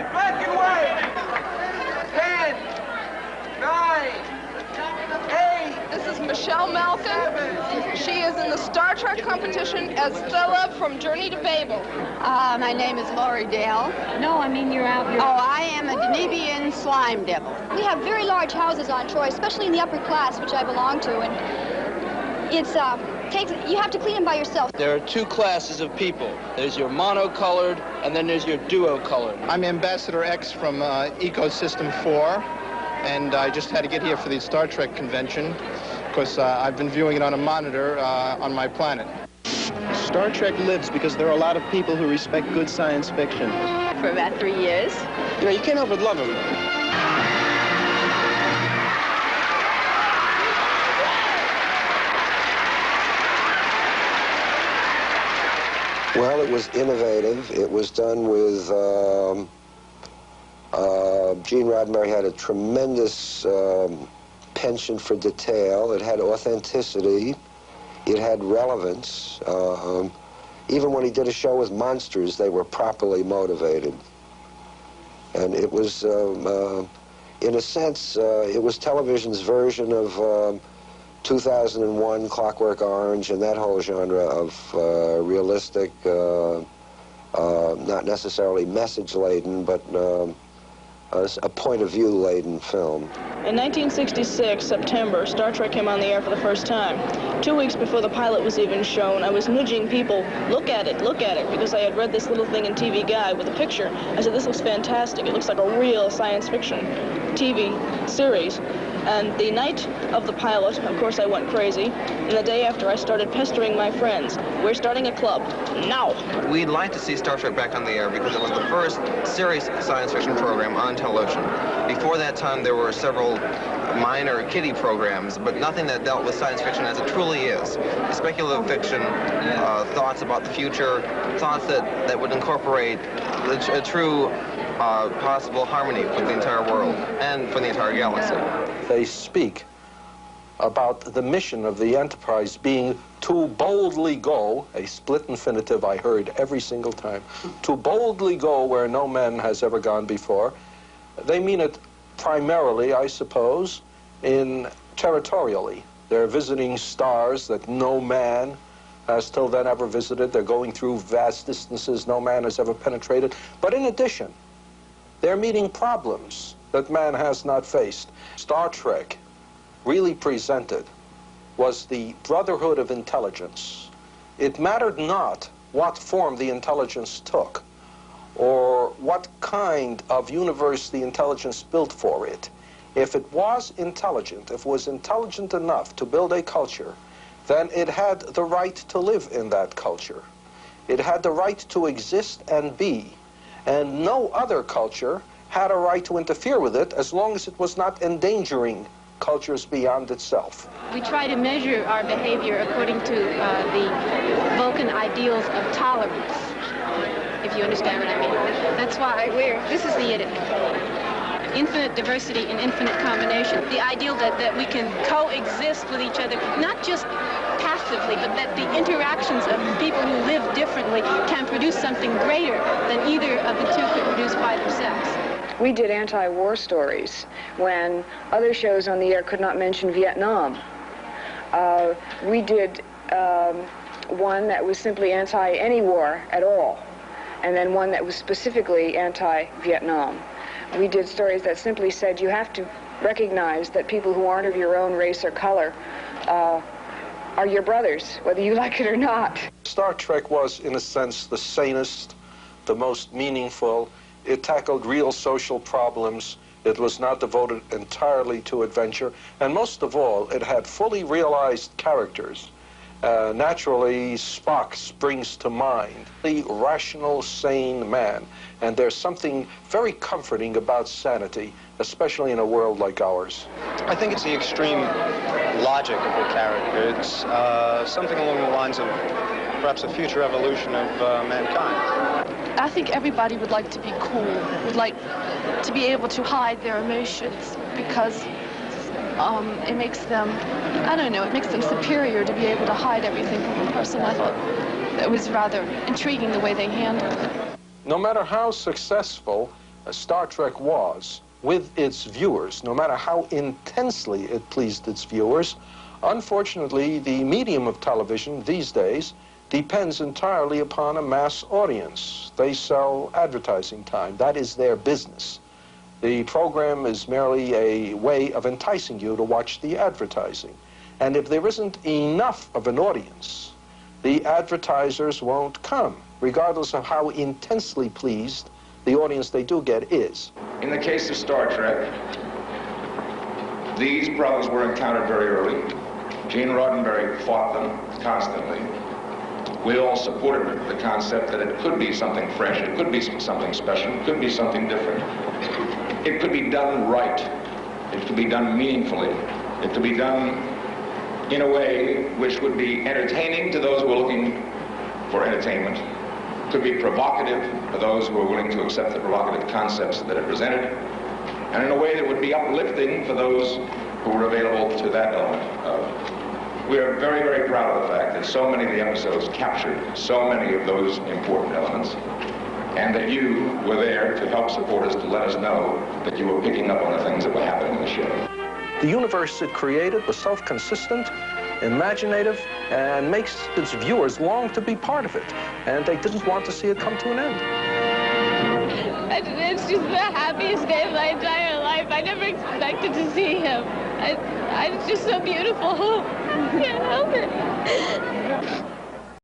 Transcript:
white, black and white. 10, 9, 8. This is Michelle Malkin. She is in the Star Trek competition as Stella from Journey to Babel. My name is Lori Dale. No, I mean you're out. Oh, I am a Danubian slime devil. We have very large houses on Troy, especially in the upper class, which I belong to, and it's you have to clean them by yourself. There are two classes of people. There's your monocolored, and then there's your duocolored. I'm Ambassador X from Ecosystem 4, and I just had to get here for the Star Trek convention because I've been viewing it on a monitor on my planet. Star Trek lives because there are a lot of people who respect good science fiction. For about 3 years. You know, you can't help but love them. Well, it was innovative. It was done with, Gene Roddenberry had a tremendous penchant for detail. It had authenticity. It had relevance. Even when he did a show with monsters, they were properly motivated. And it was, in a sense, it was television's version of 2001, Clockwork Orange, and that whole genre of realistic, not necessarily message-laden, but a point-of-view-laden film. In 1966, September, Star Trek came on the air for the first time. 2 weeks before the pilot was even shown, I was nudging people, look at it, because I had read this little thing in TV Guide with a picture. I said, this looks fantastic. It looks like a real science fiction TV series. And the night of the pilot, of course, I went crazy. And the day after, I started pestering my friends. We're starting a club. Now! We'd like to see Star Trek back on the air because it was the first serious science fiction program on television. Before that time, there were several minor kiddie programs, but nothing that dealt with science fiction as it truly is. Speculative fiction, thoughts about the future, thoughts that would incorporate a true possible harmony for the entire world and for the entire galaxy. They speak about the mission of the Enterprise being to boldly go, a split infinitive I heard every single time, to boldly go where no man has ever gone before. They mean it primarily, I suppose, in territorially. They're visiting stars that no man has till then ever visited. They're going through vast distances no man has ever penetrated. But in addition, they're meeting problems that man has not faced. Star Trek really presented was the brotherhood of intelligence. It mattered not what form the intelligence took or what kind of universe the intelligence built for it. If it was intelligent, if it was intelligent enough to build a culture, then it had the right to live in that culture. It had the right to exist and be. And no other culture had a right to interfere with it as long as it was not endangering cultures beyond itself. We try to measure our behavior according to the Vulcan ideals of tolerance, if you understand what I mean. That's why this is the infinite diversity and infinite combination. The ideal that we can coexist with each other, not just passively, but that the interactions of people who live differently can produce something greater than either of the two could produce by themselves. We did anti-war stories when other shows on the air could not mention Vietnam. We did one that was simply anti-any war at all, and then one that was specifically anti-Vietnam. We did stories that simply said you have to recognize that people who aren't of your own race or color are your brothers, whether you like it or not. Star Trek was, in a sense, the sanest, the most meaningful. It tackled real social problems. It was not devoted entirely to adventure. And most of all, it had fully realized characters. Naturally, Spock springs to mind, the rational, sane man. And there's something very comforting about sanity, especially in a world like ours. I think it's the extreme logic of the character. It's something along the lines of perhaps a future evolution of mankind. I think everybody would like to be cool, would like to be able to hide their emotions because it makes them, I don't know, it makes them superior to be able to hide everything from a person. I thought it was rather intriguing the way they handled it. No matter how successful Star Trek was with its viewers, no matter how intensely it pleased its viewers, unfortunately, the medium of television these days depends entirely upon a mass audience. They sell advertising time. That is their business. The program is merely a way of enticing you to watch the advertising. And if there isn't enough of an audience, the advertisers won't come, regardless of how intensely pleased the audience they do get is. In the case of Star Trek, these problems were encountered very early. Gene Roddenberry fought them constantly. We all supported the concept that it could be something fresh, it could be something special, it could be something different. It could be done right. It could be done meaningfully. It could be done in a way which would be entertaining to those who are looking for entertainment. It could be provocative for those who are willing to accept the provocative concepts that it presented, and in a way that would be uplifting for those who were available to that element. We are very, very proud of the fact that so many of the episodes captured so many of those important elements, and that you were there to help support us, to let us know that you were picking up on the things that were happening in the show. The universe it created was self-consistent, imaginative, and makes its viewers long to be part of it, and they didn't want to see it come to an end. It's just the happiest day of my entire life. I never expected to see him. It's just so beautiful. I can't help it.